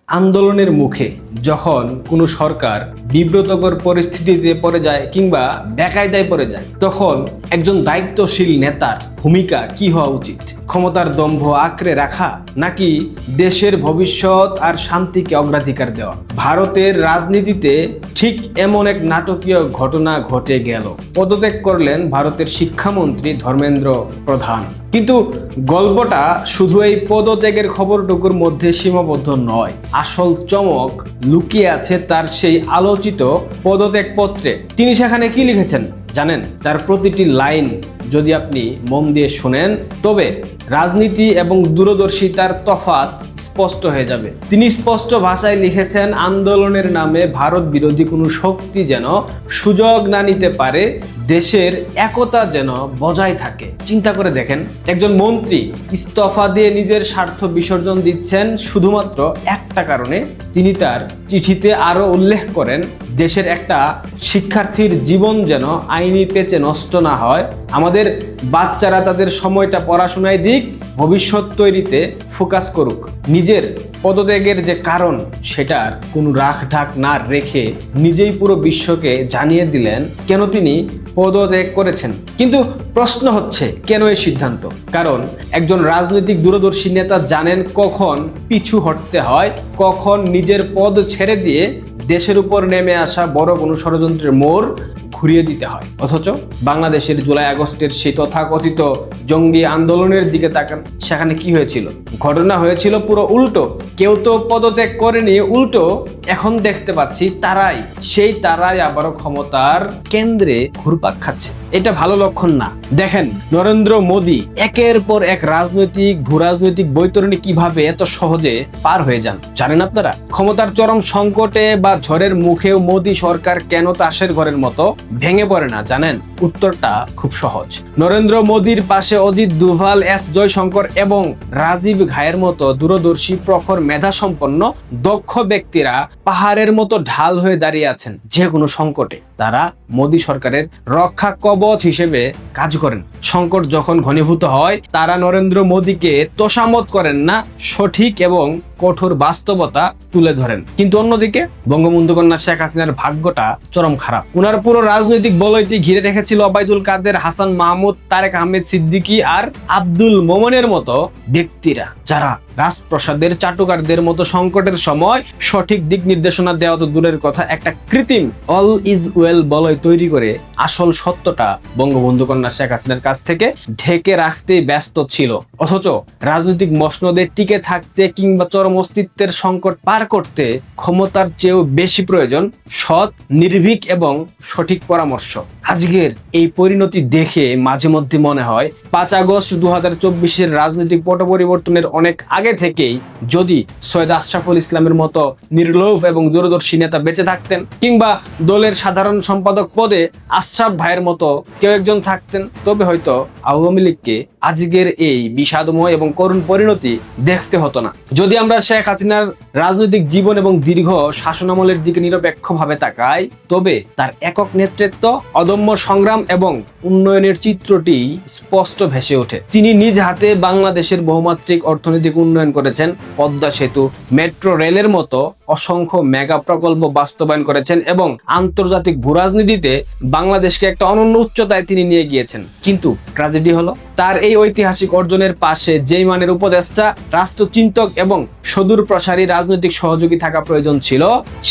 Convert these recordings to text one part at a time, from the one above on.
আন্দোলনের মুখে যখন কোনো সরকার বিব্রতকর পরিস্থিতিতে পড়ে যায় কিংবা বেকায়দায় পড়ে যায়, তখন একজন দায়িত্বশীল নেতার ভূমিকা কি হওয়া উচিত? ক্ষমতার দম্ভ আঁকড়ে রাখা, নাকি দেশের ভবিষ্যৎ আর শান্তিকে অগ্রাধিকার দেওয়া? ভারতের রাজনীতিতে ঠিক এমন এক নাটকীয় ঘটনা ঘটে গেল। পদত্যাগ করলেন ভারতের শিক্ষামন্ত্রী ধর্মেন্দ্র প্রধান। কিন্তু গল্পটা শুধু এই পদত্যাগের খবরটুকুর মধ্যে সীমাবদ্ধ নয়। আসল চমক লুকিয়ে আছে তার সেই আলোচিত পদত্যাগ পত্রে। তিনি সেখানে কি লিখেছেন জানেন? তার প্রতিটি লাইন যদি আপনি মন দিয়ে শুনেন, তবে রাজনীতি এবং দূরদর্শিতার তফাৎ স্পষ্ট হয়ে যাবে। তিনি স্পষ্ট ভাষায় লিখেছেন, আন্দোলনের নামে ভারত বিরোধী কোনো শক্তি যেন সুযোগ না নিতে পারে, দেশের একতা যেন বজায় থাকে। চিন্তা করে দেখেন, একজন মন্ত্রী ইস্তফা দিয়ে নিজের স্বার্থ বিসর্জন দিচ্ছেন শুধুমাত্র একটা কারণে। তিনি তার চিঠিতে আরো উল্লেখ করেন, দেশের একটা শিক্ষার্থীর জীবন যেন আইনি পেচে নষ্ট না হয়, আমাদের বাচ্চারা তাদের সময়টা পড়াশোনায় দিক, ভবিষ্যৎ তৈরিতে ফোকাস করুক। নিজের পদত্যাগের যে কারণ, সেটার কোনো রাখ ঢাক না রেখে নিজেই পুরো বিশ্বকে জানিয়ে দিলেন কেন তিনি পদত্যাগ করেছেন। কিন্তু প্রশ্ন হচ্ছে, কেন এই সিদ্ধান্ত? কারণ একজন রাজনৈতিক দূরদর্শী নেতা জানেন কখন পিছু হটতে হয়, কখন নিজের পদ ছেড়ে দিয়ে দেশের উপর নেমে আসা বড় কোনো ষড়যন্ত্রের মোড় ঘুরিয়ে দিতে হয়। অথচ বাংলাদেশের জুলাই আগস্টের সেই তথাকথিত জঙ্গি আন্দোলনের দিকে তাকান, সেখানে কি হয়েছিল? ঘটনা হয়েছিল পুরো উল্টো। কেউ তো পদত্যাগ করেনি, উল্টো এখন দেখতে পাচ্ছি তারাই আবারও ক্ষমতার কেন্দ্রে ঘুরপাক খাচ্ছে। এটা ভালো লক্ষণ না। দেখেন, নরেন্দ্র মোদী একের পর এক ভূরাজনৈতিক বৈতরণী কিভাবে এত সহজে পার হয়ে যান জানেন আপনারা? ক্ষমতার চরম সংকটে বা ঝড়ের মুখেও মোদী সরকার কেন তাসের ঘরের মতো ভেঙে পড়ে না জানেন? উত্তরটা খুব সহজ। নরেন্দ্র মোদীর পাশে অজিত ডোভাল, এস জয়শঙ্কর এবং রাজীব ঘায়ের মতো দূরদর্শী, প্রখর, মেধাসম্পন্ন, দক্ষ ব্যক্তিরা পাহাড়ের মতো ঢাল হয়ে দাঁড়িয়ে আছেন। যে কোনো সংকটে তারা মোদী সরকারের রক্ষা কবচ হিসেবে কাজ করেন। সংকট যখন ঘনীভূত হয়, তারা নরেন্দ্র মোদীকে তোষামত করেন না, সঠিক এবং কঠোর বাস্তবতা তুলে ধরেন। কিন্তু অন্যদিকে বঙ্গবন্ধু কন্যা শেখ হাসিনার ভাগ্যটা চরম খারাপ। উনার পুরো রাজনৈতিক বলয়টি ঘিরে রেখেছিল ওবায়দুল কাদের, হাসান মাহমুদ, তারেক আহমেদ সিদ্দিকী আর আব্দুল মোমেনের মতো ব্যক্তিরা, যারা রাজপ্রাসাদের চাটুকারদের মতো সংকটের সময় সঠিক দিক নির্দেশনা দেওয়া তো দূরের কথা, একটা কৃত্রিম অল ইজ ওয়েল বলয় তৈরি করে আসল সত্যটা বঙ্গবন্ধু কন্যা শেখ হাসিনার কাছ থেকে ঢেকে রাখতে ব্যস্ত ছিল। অথচ রাজনৈতিক মসনদে টিকে থাকতে কিংবা চরম অস্তিত্বের সংকট পার করতে ক্ষমতার চেয়েও বেশি প্রয়োজন সৎ, নির্ভীক এবং সঠিক পরামর্শ। আজকের এই পরিণতি দেখে মাঝে মধ্যে মনে হয় 5 আগস্ট 2024-এর রাজনৈতিক পট পরিবর্তনের অনেক আগে থেকেই যদি সৈয়দ আশরাফুল ইসলামের মতো নির্লোভ এবং দূরদর্শী নেতা বেঁচে থাকতেন, কিংবা দলের সাধারণ সম্পাদক পদে আশরাফ ভাইয়ের মতো কেউ একজন থাকতেন, তবে হয়তো আওয়ামী লীগকে আজকের এই বিষাদময় এবং করুণ পরিণতি দেখতে হতো না। যদি আমরা শেখ হাসিনার রাজনৈতিক জীবন এবং দীর্ঘ শাসনামলের দিকে নিরপেক্ষভাবে তাকাই, তবে তার একক নেতৃত্ব, অদম্য সংগ্রাম এবং উন্নয়নের চিত্রটি স্পষ্ট ভেসে ওঠে। তিনি নিজ হাতে বাংলাদেশের বহুমাত্রিক অর্থনৈতিক উন্নয়ন করেছেন, পদ্মা সেতু, মেট্রো রেলের মতো অসংখ্য মেগা প্রকল্প বাস্তবায়ন করেছেন এবং আন্তর্জাতিক ভূরাজনীতিতে বাংলাদেশকে একটা অনন্য উচ্চতায় তিনি নিয়ে গিয়েছেন। কিন্তু ট্র্যাজেডি হলো, তার এই ঐতিহাসিক অর্জনের পাশে যেই মানের উপদেষ্টা, রাষ্ট্রচিন্তক এবং সুদূর প্রসারী রাজনৈতিক সহযোগী থাকা প্রয়োজন ছিল,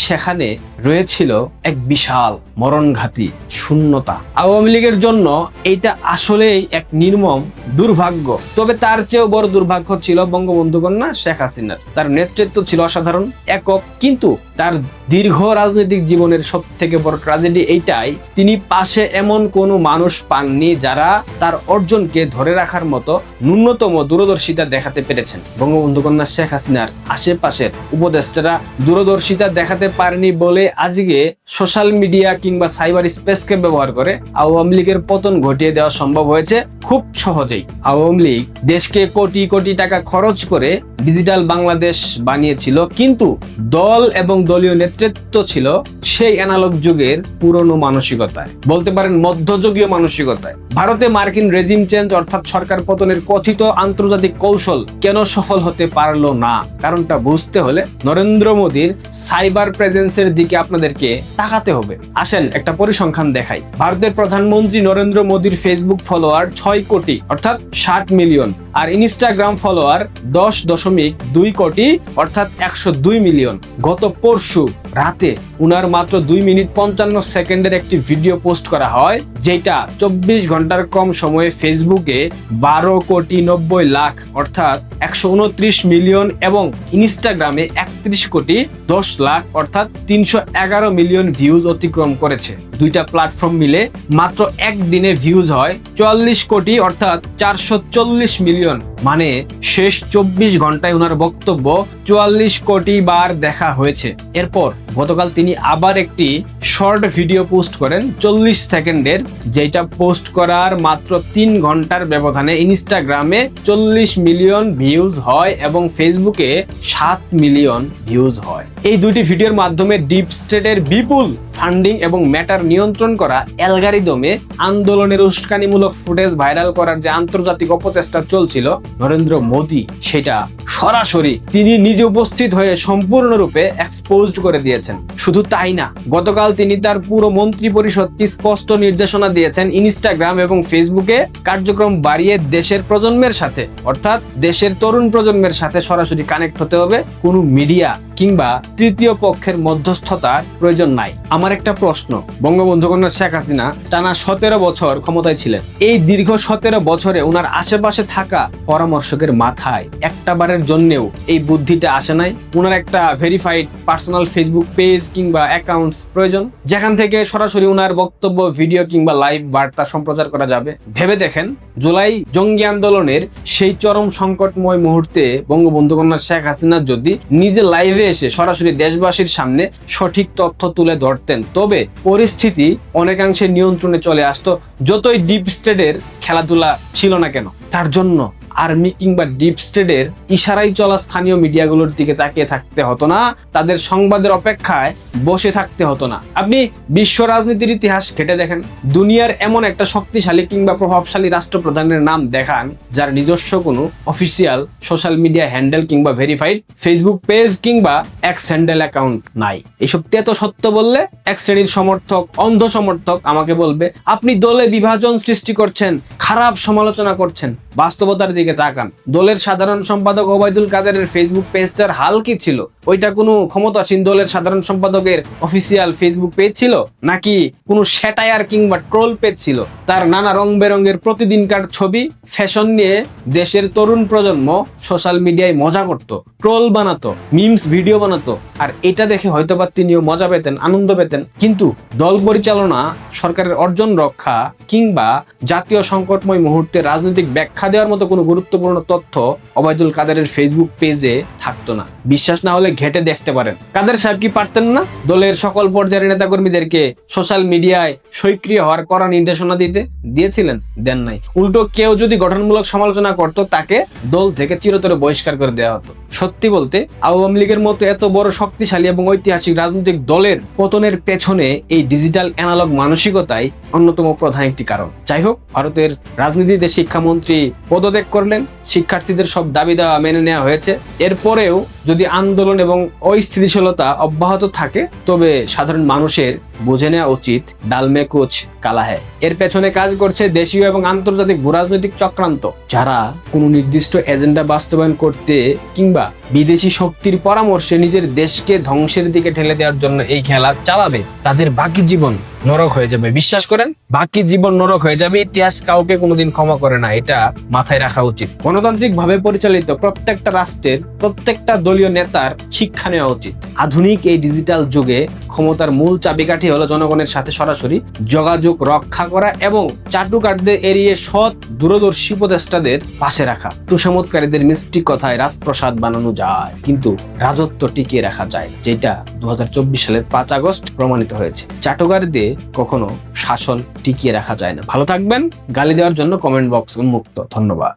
সেখানে রয়েছিল এক বিশাল মরণঘাতী শূন্যতা। আওয়ামী লীগের জন্য এইটা আসলেই এক নির্মম দুর্ভাগ্য। তবে তার চেয়েও বড় দুর্ভাগ্য ছিল বঙ্গবন্ধু কন্যা শেখ হাসিনার। তার নেতৃত্ব ছিল অসাধারণ, একক, কিন্তু তার দীর্ঘ রাজনৈতিক জীবনের সব থেকে বড় ট্র্যাজেডি এইটাই, তিনি পাশে এমন কোনো মানুষ পাননি যারা তার অর্জনকে ধরে রাখার মতো ন্যূনতম দূরদর্শিতা দেখাতে পেরেছেন। বঙ্গবন্ধু কন্যা শেখ হাসিনার আশেপাশের উপদেষ্টারা দূরদর্শিতা দেখাতে পারেনি বলে আজকে সোশ্যাল মিডিয়া কিংবা সাইবার স্পেসকে ব্যবহার করে আওয়ামী লীগের পতন ঘটিয়ে দেওয়া সম্ভব হয়েছে খুব সহজেই। আওয়ামী লীগ দেশকে কোটি কোটি টাকা খরচ করে ডিজিটাল বাংলাদেশ বানিয়েছিল, কিন্তু দল এবং দলীয় নেতৃত্ব ছিল সেই অ্যানালগ যুগের পুরনো মানসিকতায়, বলতে পারেন মধ্যযুগীয় মানসিকতায়। ভারতে মার্কিন রেজিম চেঞ্জ অর্থাৎ সরকার পতনের কথিত আন্তর্জাতিক কৌশল কেন সফল হতে পারলো না, কারণটা বুঝতে হলে নরেন্দ্র মোদীর সাইবার প্রেজেন্সের দিকে আপনাদেরকে তাকাতে হবে। আসেন একটা পরিসংখ্যান দেখাই। ভারতের প্রধানমন্ত্রী নরেন্দ্র মোদীর ফেসবুক ফলোয়ার 6 কোটি অর্থাৎ 60 মিলিয়ন, আর ইনস্টাগ্রাম ফলোয়ার 10.2 কোটি অর্থাৎ 102 মিলিয়ন। গত পরশু রাতে উনার মাত্র 2 মিনিট 55 সেকেন্ডের একটি ভিডিও পোস্ট করা হয়, যেটা 24 ঘন্টার কম সময়ে ফেসবুকে 12 কোটি 90 লাখ অর্থাৎ 129 মিলিয়ন এবং ইনস্টাগ্রামে 31 কোটি 10 লাখ অর্থাৎ 311 মিলিয়ন ভিউজ অতিক্রম করেছে। দুইটা প্ল্যাটফর্ম মিলে মাত্র একদিনে ভিউজ হয় 44 কোটি অর্থাৎ 440 মিলিয়ন। মানে শেষ 24 ঘন্টায় ওনার বক্তব্য 44 কোটি বার দেখা হয়েছে। এরপর গতকাল তিনি আবার একটি শর্ট ভিডিও পোস্ট করেন 40 সেকেন্ডের, যেটা পোস্ট করার মাত্র 3 ঘন্টার ব্যবধানে ইনস্টাগ্রামে 40 মিলিয়ন ভিউজ হয় এবং ফেসবুকে 7 মিলিয়ন ভিউজ হয়। এই দুটি ভিডিওর মাধ্যমে ডিপ স্টেটের বিপুল ফান্ডিং এবং ম্যাটার নিয়ন্ত্রণ করা অ্যালগরিদমে আন্দোলনের উস্কানিমূলক ফুটেজ ভাইরাল করার যে আন্তর্জাতিক অপচেষ্টা চলছিল নরেন্দ্র মোদী, সেটা সরাসরি তিনি নিজে উপস্থিত হয়ে সম্পূর্ণরূপে এক্সপোজড করে দিয়েছেন। শুধু তাই না, গতকাল তিনি তার পুরো মন্ত্রী পরিষদকে স্পষ্ট নির্দেশনা দিয়েছেন ইনস্টাগ্রাম এবং ফেসবুকে কার্যক্রম বাড়িয়ে দেশের প্রজন্মের সাথে অর্থাৎ দেশের তরুণ প্রজন্মের সাথে সরাসরি কানেক্ট হতে হবে। কোনো মিডিয়া কিংবা তৃতীয় পক্ষের মধ্যস্থতার প্রয়োজন নাই। আমার একটা প্রশ্ন, বঙ্গবন্ধু কন্যা শেখ হাসিনা টানা 17 বছর ক্ষমতায় ছিলেন। এই দীর্ঘ 17 বছরে ওনার আশেপাশে থাকা পরামর্শকের মাথায় একটা বারের জন্যেও এই বুদ্ধিটা আসে নাই ওনার একটা ভেরিফাইড পার্সোনাল ফেসবুক পেজ কিংবা অ্যাকাউন্টস প্রয়োজন, যেখান থেকে সরাসরি ওনার বক্তব্য, ভিডিও কিংবা লাইভ বার্তা সম্প্রচার করা যাবে। ভেবে দেখেন, জুলাই জঙ্গি আন্দোলনের সেই চরম সংকটময় মুহূর্তে বঙ্গবন্ধু কন্যা শেখ হাসিনা যদি নিজে লাইভে এসে সরাসরি দেশবাসীর সামনে সঠিক তথ্য তুলে ধরতেন, তবে পরিস্থিতি অনেকাংশে নিয়ন্ত্রণে চলে আসতো, যতই ডিপ স্টেটের খেলাধুলা ছিল না কেন। তার জন্য আর্মি কিংবা ডিপ স্টেটের ইশারায় চলা স্থানীয় মিডিয়াগুলোর দিকে তাকিয়ে থাকতে হতো না, তাদের সংবাদের অপেক্ষায় বসে থাকতে হতো না। আপনি বিশ্ব রাজনীতির ইতিহাস ঘেটে দেখেন, দুনিয়ার এমন একটা শক্তিশালী কিংবা প্রভাবশালী রাষ্ট্রপ্রধানের নাম দেখান যার নিজস্ব কোনো অফিসিয়াল সোশ্যাল মিডিয়া হ্যান্ডেল কিংবা ভেরিফাইড ফেসবুক পেজ কিংবা এক্স হ্যান্ডেল অ্যাকাউন্ট নাই। এসব তেতো সত্য বললে এক শ্রেণীর সমর্থক, অন্ধ সমর্থক আমাকে বলবে আপনি দলে বিভাজন সৃষ্টি করছেন, খারাপ সমালোচনা করছেন। বাস্তবতার দিকে তাকান, দলের সাধারণ সম্পাদক ওবায়দুল কাদেরের ফেসবুক পেজটার হাল কি ছিল? ওইটা কোনো ক্ষমতাসীন দলের সাধারণ সম্পাদকের অফিসিয়াল ফেসবুক পেজ ছিল, নাকি কোনো স্যাটায়ার কিংবা ট্রোল পেজ ছিল? তার নানা রং বেরঙের প্রতিদিনকার ছবি, ফ্যাশন নিয়ে দেশের তরুণ প্রজন্ম সোশ্যাল মিডিয়ায় মজা করত, ট্রোল বানাতো, মিমস ভিডিও বানাতো, আর এটা দেখে হয়তোবা তিনিও মজা পেতেন, আনন্দ পেতেন। কিন্তু দল পরিচালনা, সরকারের অর্জন রক্ষা কিংবা জাতীয় সংকটময় মুহূর্তে রাজনৈতিক ব্যাখ্যা দেওয়ার মতো কোনো গুরুত্বপূর্ণ তথ্য ওবায়দুল কাদেরের ফেসবুক পেজে থাকতো না। বিশ্বাস না হলে ঘেটে দেখতে পারেন। কাদের সাহেব কি পারতেন না দলের সকল পর্যায়ের নেতাকর্মীদেরকে সোশ্যাল মিডিয়ায় সক্রিয় হওয়ার কড়া নির্দেশনা দিয়েছিলেন? দেন নাই। উল্টো কেউ যদি গঠনমূলক সমালোচনা করত, তাকে দল থেকে চিরতরে বহিষ্কার করে দেওয়া হতো। সত্যি বলতে আওয়ামী লীগের মতো এত বড় শক্তিশালী এবং ঐতিহাসিক রাজনৈতিক দলের পতনের পেছনে এই ডিজিটাল অ্যানালগ মানসিকতাই অন্যতম প্রধান একটি কারণ। যাই হোক, ভারতের রাজনীতিতে শিক্ষামন্ত্রী পদত্যাগ করলেন, শিক্ষার্থীদের সব দাবি দেওয়া মেনে নেওয়া হয়েছে। এরপরেও যদি আন্দোলন এবং অস্থিতিশীলতা অব্যাহত থাকে, তবে সাধারণ মানুষের বুঝে নেওয়া উচিত ডাল মে কুছ কালা হ্যায়। এর পেছনে কাজ করছে দেশীয় এবং আন্তর্জাতিক ভূরাজনৈতিক চক্রান্ত, যারা কোনো নির্দিষ্ট এজেন্ডা বাস্তবায়ন করতে কিংবা বিদেশি শক্তির পরামর্শে নিজের দেশকে ধ্বংসের দিকে ঠেলে দেওয়ার জন্য এই খেলা চালাবে। তাদের বাকি জীবন নরক হয়ে যাবে। বিশ্বাস করেন, বাকি জীবন নরক হয়ে যাবে। ইতিহাস কাউকে কোনোদিন ক্ষমা করে না, এটা মাথায় রাখা উচিত। গণতান্ত্রিক ভাবে পরিচালিত প্রত্যেকটা রাষ্ট্রের প্রত্যেকটা দলীয় নেতার শিক্ষা নেওয়া উচিত। আধুনিক এই ডিজিটাল যুগে ক্ষমতার মূল চাবিকাঠি হলো জনগণের সাথে সরাসরি যোগাযোগ রক্ষা করা এবং চাটুকারদের এড়িয়ে সৎ দূরদর্শী উপদেষ্টাদের পাশে রাখা। তুষামতকারীদের মিষ্টি কথায় রাজপ্রসাদ বানানো যায়, কিন্তু রাজত্ব টিকিয়ে রাখা যায়, যেটা 2024 সালের 5 আগস্ট প্রমাণিত হয়েছে। চাটুকারদের কখনো শাসন টিকিয়ে রাখা যায় না। ভালো থাকবেন। গালি দেওয়ার জন্য কমেন্ট বক্স উন্মুক্ত। ধন্যবাদ।